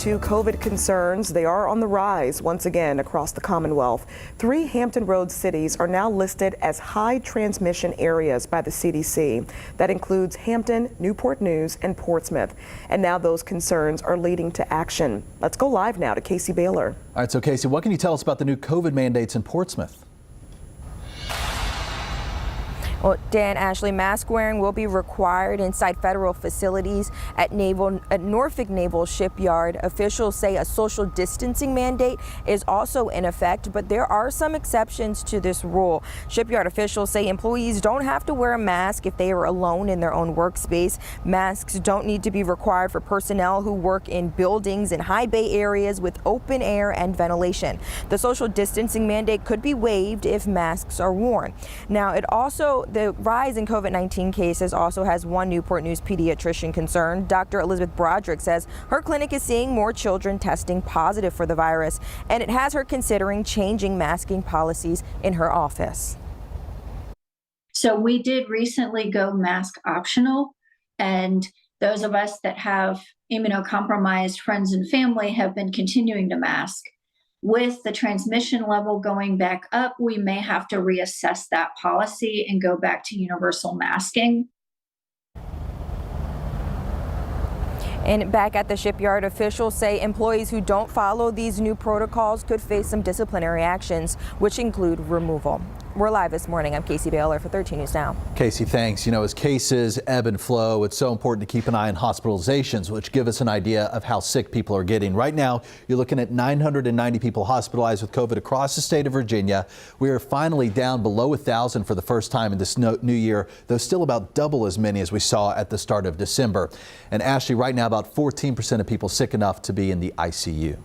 To COVID concerns, they are on the rise once again across the Commonwealth. 3 Hampton Roads cities are now listed as high transmission areas by the CDC. That includes Hampton, Newport News, and Portsmouth. And now those concerns are leading to action. Let's go live now to Casey Baylor. All right, so Casey, what can you tell us about the new COVID mandates in Portsmouth? Well, Dan, Ashley, mask wearing will be required inside federal facilities at Norfolk Naval Shipyard. Officials say a social distancing mandate is also in effect, but there are some exceptions to this rule. Shipyard officials say employees don't have to wear a mask if they are alone in their own workspace. Masks don't need to be required for personnel who work in buildings in high bay areas with open air and ventilation. The social distancing mandate could be waived if masks are worn. Now, the rise in COVID-19 cases also has one Newport News pediatrician concerned. Dr. Elizabeth Broderick says her clinic is seeing more children testing positive for the virus, and it has her considering changing masking policies in her office. So we did recently go mask optional, and those of us that have immunocompromised friends and family have been continuing to mask. With the transmission level going back up, we may have to reassess that policy and go back to universal masking. And back at the shipyard, officials say employees who don't follow these new protocols could face some disciplinary actions, which include removal. We're live this morning. I'm Casey Baylor for 13 News Now. Casey, thanks. You know, as cases ebb and flow, it's so important to keep an eye on hospitalizations, which give us an idea of how sick people are getting. Right now, you're looking at 990 people hospitalized with COVID across the state of Virginia. We are finally down below 1,000 for the first time in this new year, though still about double as many as we saw at the start of December. And Ashley, right now, about 14% of people sick enough to be in the ICU.